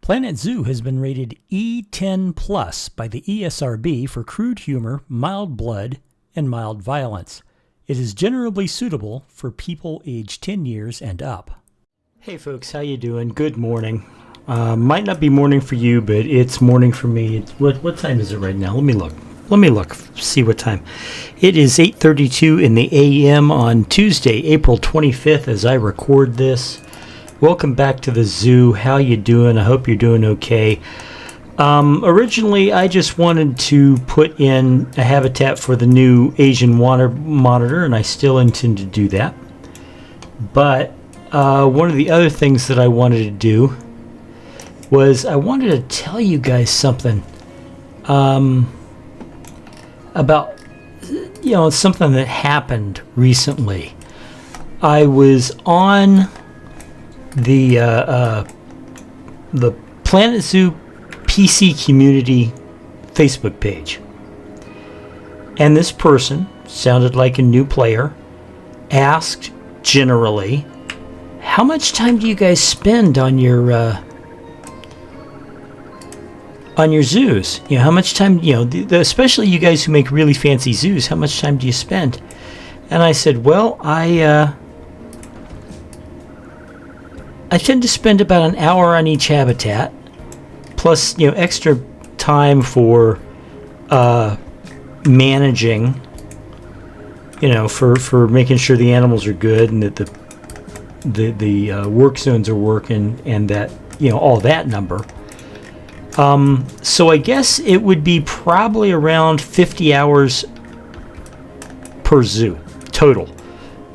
Planet Zoo has been rated E10 Plus by the ESRB for crude humor, mild blood, and mild violence. It is generally suitable for people aged 10 years and up. Hey folks, how you doing? Good morning. Might not be morning for you, but it's morning for me. What time is it right now? Let me look. See what time. It is 8:32 in the a.m. on Tuesday, April 25th as I record this. Welcome back to the zoo. How you doing? I hope you're doing okay. Originally, I just wanted to put in a habitat for the new Asian water monitor, and I still intend to do that. But one of the other things that I wanted to do was I wanted to tell you guys something about, something that happened recently. I was on the Planet Zoo PC community Facebook page, and this person sounded like a new player, asked generally, how much time do you guys spend on your zoos? How much time, especially you guys who make really fancy zoos, how much time do you spend? And I said, well, I tend to spend about an hour on each habitat, plus, extra time for managing, for making sure the animals are good and that the work zones are working and that, all that number. So I guess it would be probably around 50 hours per zoo total,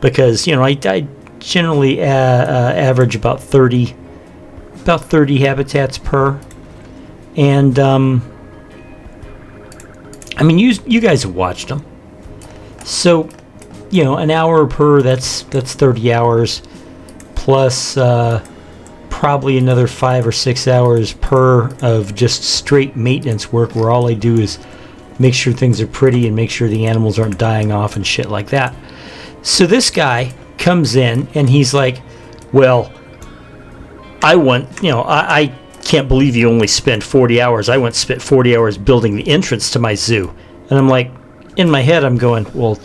because, I generally average about 30 habitats per, and you guys have watched them, so an hour per, that's 30 hours plus probably another 5 or 6 hours per of just straight maintenance work, where all I do is make sure things are pretty and make sure the animals aren't dying off and shit like that. So this guy comes in and he's like, well, I can't believe you only spend 40 hours. I once spent 40 hours building the entrance to my zoo. And I'm like, in my head, I'm going, well,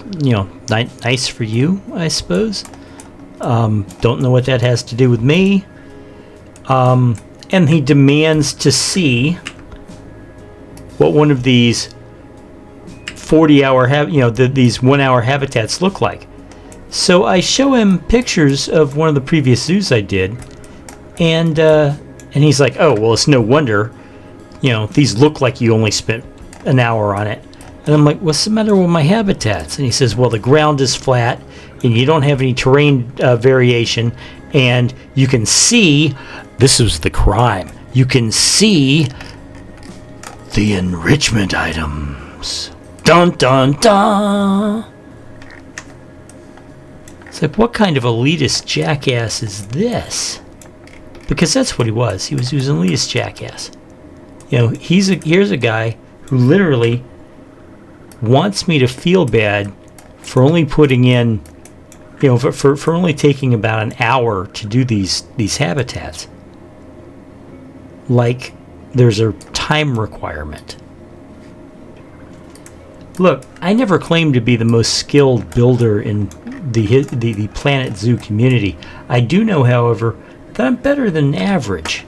nice for you, I suppose. Don't know what that has to do with me. And he demands to see what one of these 40-hour, these 1 hour habitats look like. So I show him pictures of one of the previous zoos I did, and he's like, oh, well, it's no wonder, these look like you only spent an hour on it. And I'm like, what's the matter with my habitats? And he says, well, the ground is flat, and you don't have any terrain variation, and you can see, this was the crime, you can see the enrichment items. Dun, dun, dun. It's like, what kind of elitist jackass is this? Because that's what he was. He was an elitist jackass. Here's a guy who literally wants me to feel bad for only putting in, for only taking about an hour to do these habitats. Like there's a time requirement. Look, I never claimed to be the most skilled builder in the Planet Zoo community. I do know, however, that I'm better than average.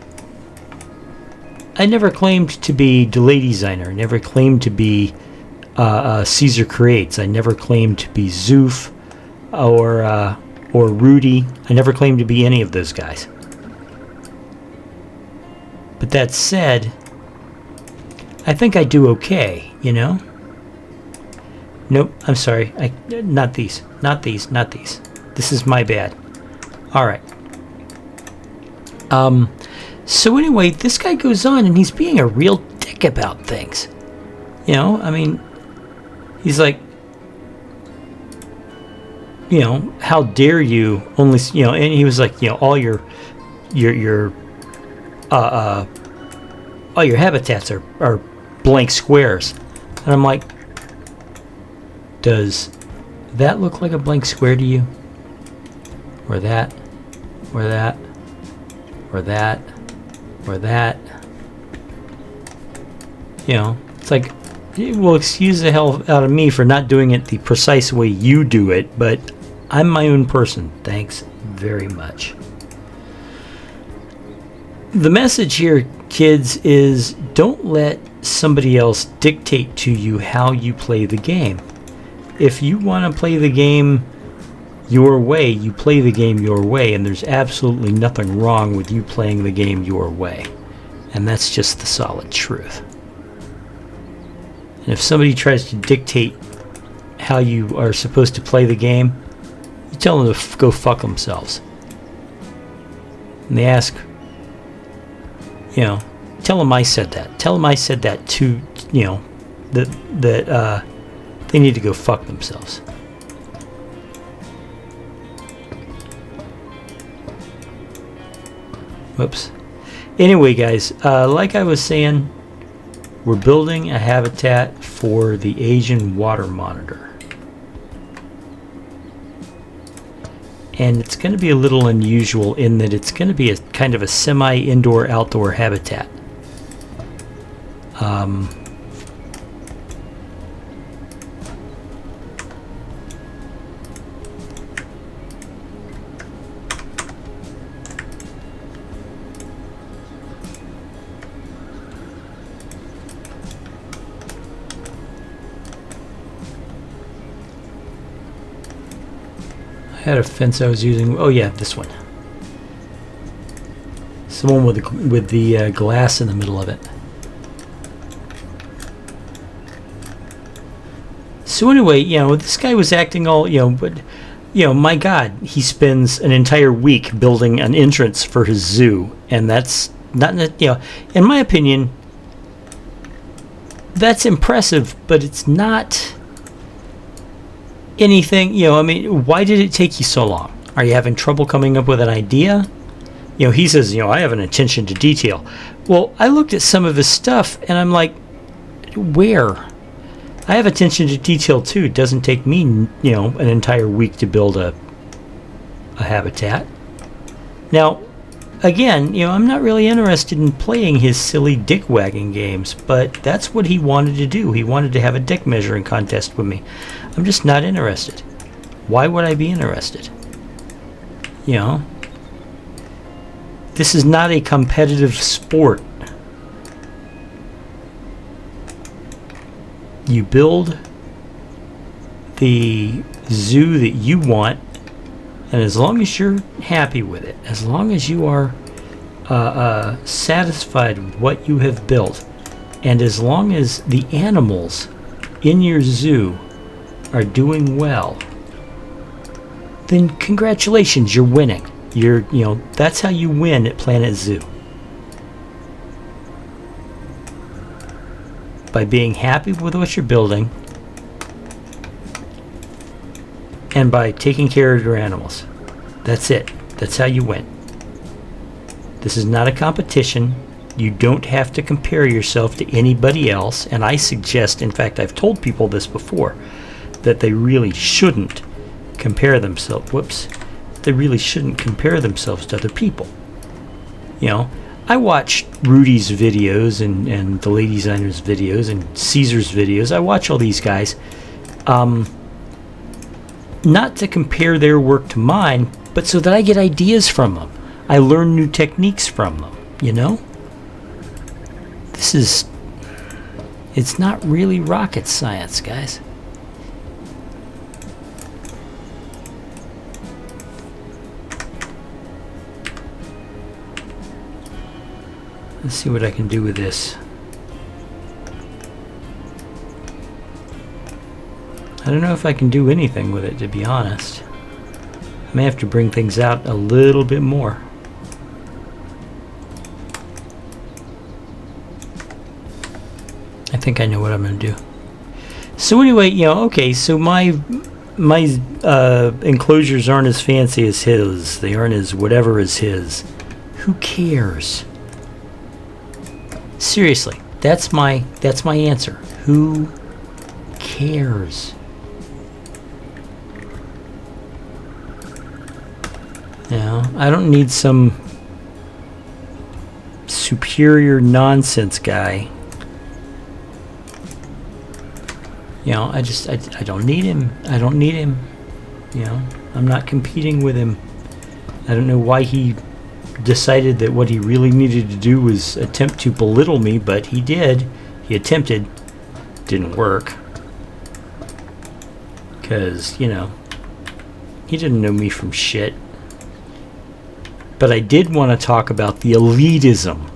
I never claimed to be delay designer. I never claimed to be Caesar Creates. I never claimed to be Zoof or Rudy. I never claimed to be any of those guys. But that said, I think I do okay, Nope, I'm sorry. Not these. This is my bad. All right. So anyway, this guy goes on and he's being a real dick about things. He's like, how dare you only, and he was like, all your habitats are blank squares. And I'm like, does that look like a blank square to you? Or that? Or that? Or that? Or that? You know, it's like, well, excuse the hell out of me for not doing it the precise way you do it, but I'm my own person. Thanks very much. The message here, kids, is don't let somebody else dictate to you how you play the game. If you want to play the game your way, you play the game your way, and there's absolutely nothing wrong with you playing the game your way. And that's just the solid truth. And if somebody tries to dictate how you are supposed to play the game, you tell them to go fuck themselves. And they ask, you know, tell them I said that. Tell them I said that to, you know, that they need to go fuck themselves. Whoops. Anyway, guys, like I was saying, we're building a habitat for the Asian water monitor. And it's going to be a little unusual in that it's going to be a kind of a semi-indoor outdoor habitat. I had a fence I was using. Oh yeah, this one. It's the one with the glass in the middle of it. So anyway, you know, this guy was acting all, you know, but, you know, my God, he spends an entire week building an entrance for his zoo, and that's not, you know, in my opinion, that's impressive, but it's not anything, you know, I mean, why did it take you so long? Are you having trouble coming up with an idea? You know, he says, you know, I have an attention to detail. Well, I looked at some of his stuff and I'm like, where? I have attention to detail too. It doesn't take me, you know, an entire week to build a habitat. Now, again, you know, I'm not really interested in playing his silly dick wagging games, but that's what he wanted to do. He wanted to have a dick measuring contest with me. I'm just not interested. Why would I be interested? You know, this is not a competitive sport. You build the zoo that you want, and as long as you're happy with it, as long as you are satisfied with what you have built, and as long as the animals in your zoo are doing well, then congratulations, you're winning. You know, that's how you win at Planet Zoo. By being happy with what you're building and by taking care of your animals. That's it. That's how you win. This is not a competition. You don't have to compare yourself to anybody else, and I suggest, in fact, I've told people this before, that they really shouldn't compare themselves. Whoops. They really shouldn't compare themselves to other people. You know, I watch Rudy's videos and the Lady Designer's videos and Caesar's videos. I watch all these guys. Not to compare their work to mine, but so that I get ideas from them. I learn new techniques from them, you know? It's not really rocket science, guys. Let's see what I can do with this. I don't know if I can do anything with it, to be honest. I may have to bring things out a little bit more. I think I know what I'm going to do. So anyway, you know, okay, so my enclosures aren't as fancy as his. They aren't as whatever is his. Who cares? Seriously, that's my answer. Who cares? You know, I don't need some superior nonsense guy You know, I don't need him. I don't need him. You know, I'm not competing with him. I don't know why he decided that what he really needed to do was attempt to belittle me, but he did. He attempted. Didn't work. Because, you know, he didn't know me from shit. But I did want to talk about the elitism.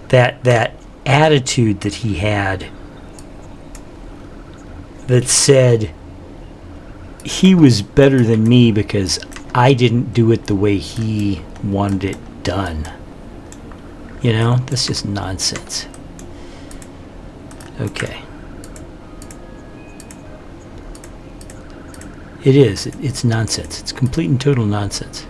That attitude that he had that said he was better than me because I didn't do it the way he wanted it done. You know, that's just nonsense. Okay. It is. It's nonsense. It's complete and total nonsense.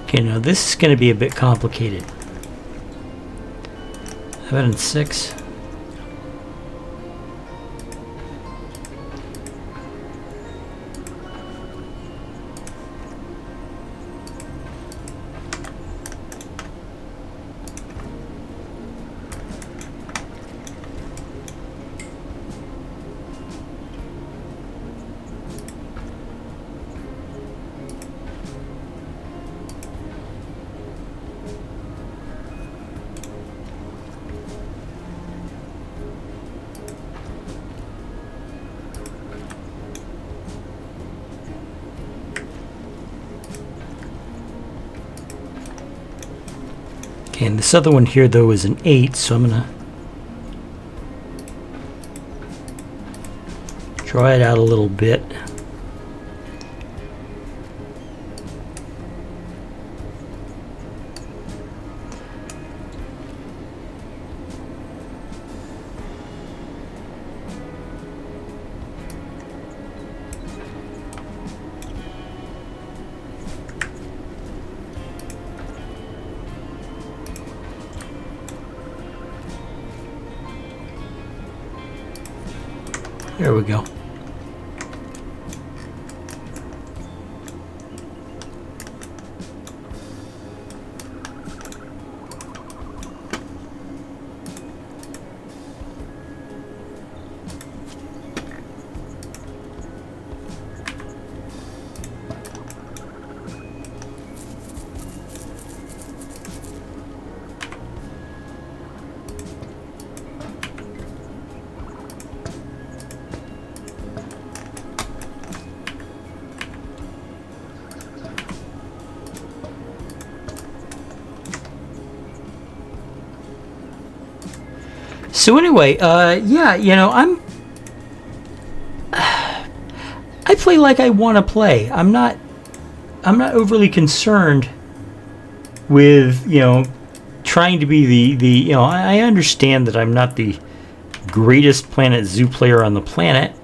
Okay, now this is going to be a bit complicated. How about in 6? Okay, and this other one here, though, is an 8, so I'm going to draw it out a little bit. There we go. So anyway, yeah, you know, I play like I want to play. I'm not overly concerned with, you know, trying to be the you know, I understand that I'm not the greatest Planet Zoo player on the planet.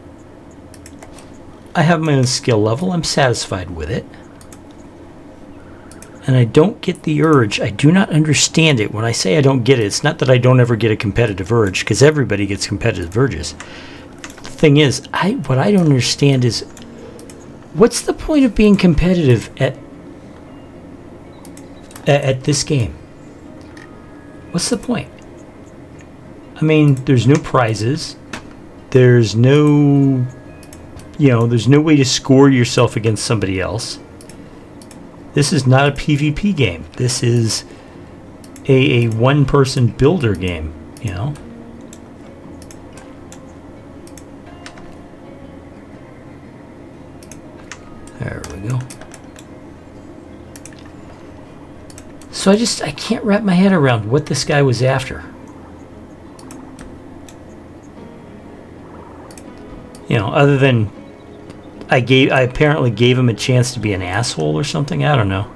I have my own skill level. I'm satisfied with it. And I don't get the urge. I do not understand it. When I say I don't get it, it's not that I don't ever get a competitive urge, because everybody gets competitive urges. The thing is, what I don't understand is, what's the point of being competitive at this game? What's the point? I mean, there's no prizes. There's no, you know, there's no way to score yourself against somebody else. This is not a PvP game. This is a one-person builder game, you know? There we go. So I can't wrap my head around what this guy was after. You know, other than I apparently gave him a chance to be an asshole or something. I don't know.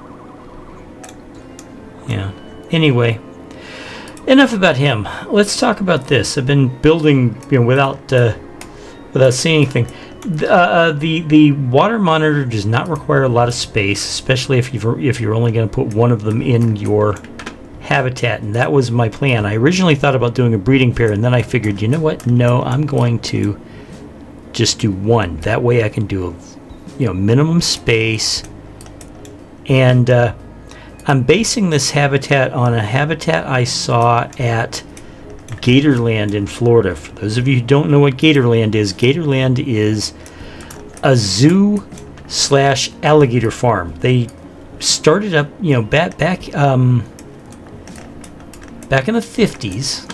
Yeah. Anyway, enough about him. Let's talk about this. I've been building, without seeing anything. The water monitor does not require a lot of space, especially if you're only going to put one of them in your habitat, and that was my plan. I originally thought about doing a breeding pair, and then I figured, you know what? No, I'm going to just do one. That way I can do a minimum space. And I'm basing this habitat on a habitat I saw at Gatorland in Florida. For those of you who don't know what Gatorland is a zoo / alligator farm. They started up, back in the 50s.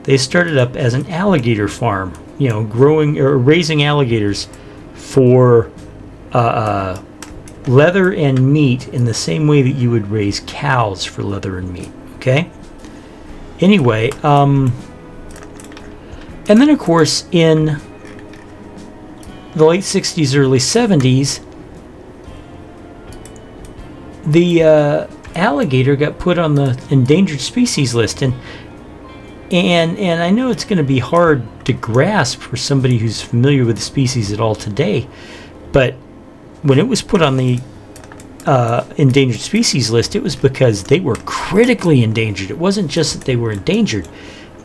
They started up as an alligator farm, growing or raising alligators for leather and meat in the same way that you would raise cows for leather and meat. Okay? Anyway, and then of course in the late 60s, early 70s, the alligator got put on the endangered species list, and I know it's going to be hard to grasp for somebody who's familiar with the species at all today, but when it was put on the endangered species list, it was because they were critically endangered. It wasn't just that they were endangered.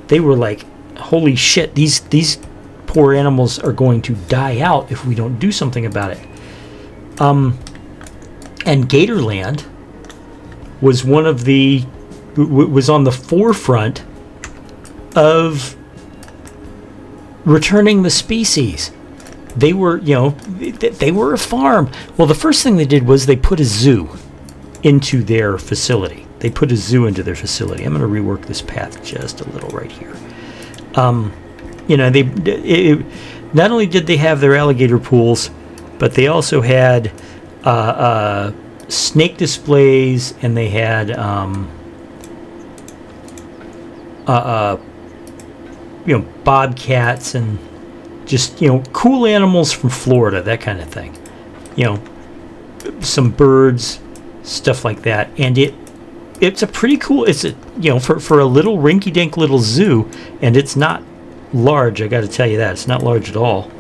They were like, holy shit, these poor animals are going to die out if we don't do something about it. And Gatorland was was on the forefront of returning the species. They were, they were a farm. Well, the first thing they did was they put a zoo into their facility. They put a zoo into their facility. I'm going to rework this path just a little right here. Not only did they have their alligator pools, but they also had snake displays, and they had bobcats and just cool animals from Florida, that kind of thing. Some birds, stuff like that, and it's a pretty cool. It's for a little rinky-dink little zoo, and it's not large. I got to tell you that it's not large at all.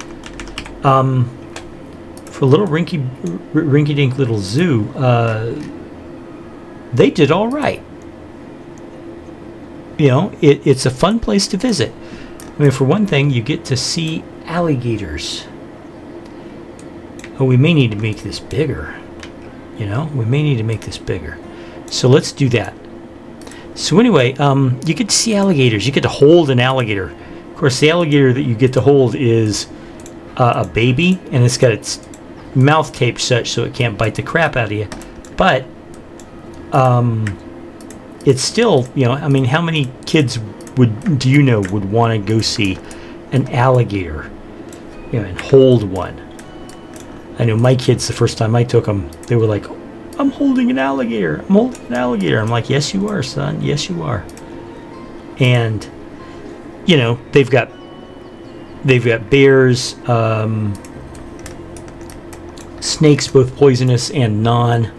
For a little rinky-dink little zoo, they did all right. It's a fun place to visit. I mean, for one thing, you get to see alligators. Oh, we may need to make this bigger. We may need to make this bigger. So let's do that. So anyway, you get to see alligators. You get to hold an alligator. Of course, the alligator that you get to hold is a baby, and it's got its mouth taped such so it can't bite the crap out of you. But it's still, I mean, how many kids would want to go see an alligator, and hold one? I know my kids, the first time I took them, they were like, I'm holding an alligator. I'm holding an alligator. I'm like, yes, you are, son. Yes, you are. And, they've got bears, snakes, both poisonous and non.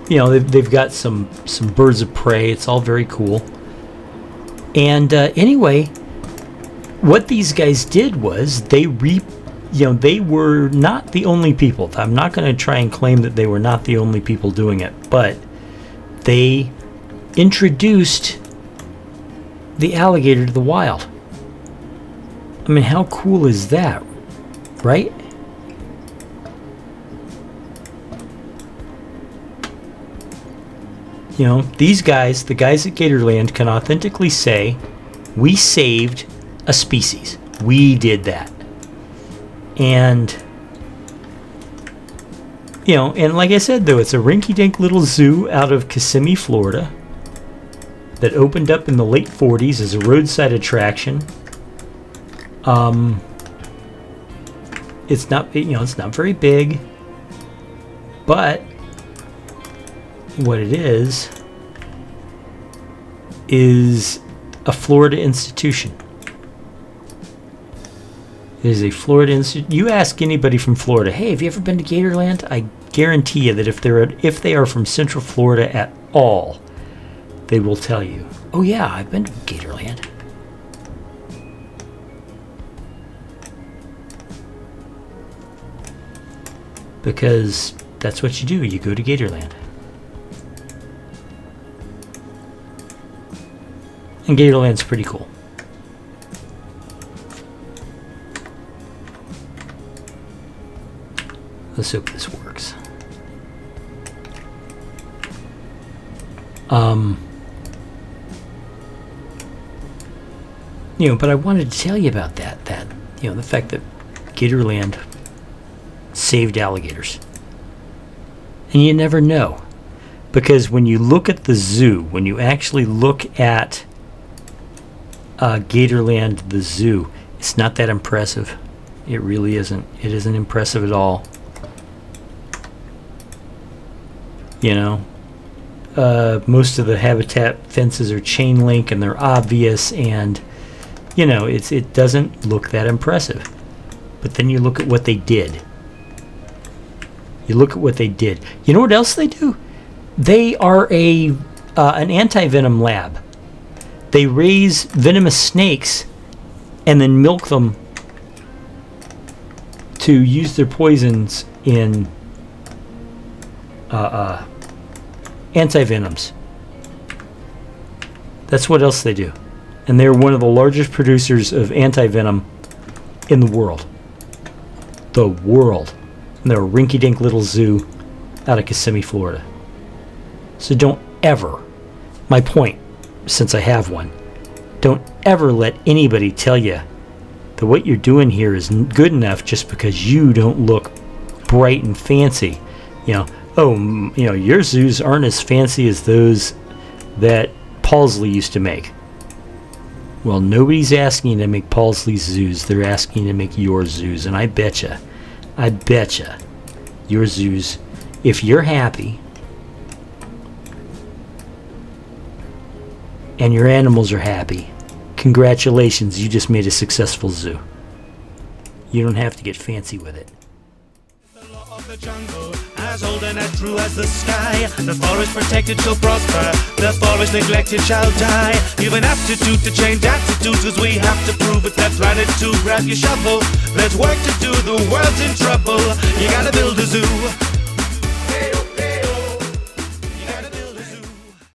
They've got some birds of prey. It's all very cool. And anyway, what these guys did was they were not the only people. I'm not going to try and claim that they were not the only people doing it, but they introduced the alligator to the wild. I mean, how cool is that, right? These guys, the guys at Gatorland, can authentically say, we saved a species. We did that. And, and like I said, though, it's a rinky-dink little zoo out of Kissimmee, Florida, that opened up in the late 40s as a roadside attraction. It's not, it's not very big, but what it is a Florida institution. It is a Florida institution. You ask anybody from Florida, hey, have you ever been to Gatorland? I guarantee you that if they are from Central Florida at all, they will tell you, "Oh yeah, I've been to Gatorland." Because that's what you do. You go to Gatorland. And Gatorland's pretty cool. Let's hope this works. But I wanted to tell you about that, the fact that Gatorland saved alligators. And you never know. Because when you look at the zoo, when you actually look at Gatorland, the zoo, it's not that impressive. It really isn't. It isn't impressive at all. Most of the habitat fences are chain link and they're obvious, and it doesn't look that impressive. But then you look at what they did. You know what else they do? They are an anti-venom lab. They raise venomous snakes and then milk them to use their poisons in anti-venoms. That's what else they do. And they're one of the largest producers of anti-venom in the world. And they're a rinky-dink little zoo out of Kissimmee, Florida. So don't ever, my point, since I have one, don't ever let anybody tell you that what you're doing here is good enough just because you don't look bright and fancy. Your zoos aren't as fancy as those that Paulsley used to make. Well, nobody's asking you to make Paulsley's zoos. They're asking you to make your zoos. And I betcha, your zoos, if you're happy and your animals are happy, congratulations, you just made a successful zoo. You don't have to get fancy with it. The law of the jungle, as old and as true as the sky. The forest protected shall prosper, the forest neglected shall die. Give an aptitude to change attitudes, cause we have to prove it. That planet to grab your shovel. There's work to do, the world's in trouble. You gotta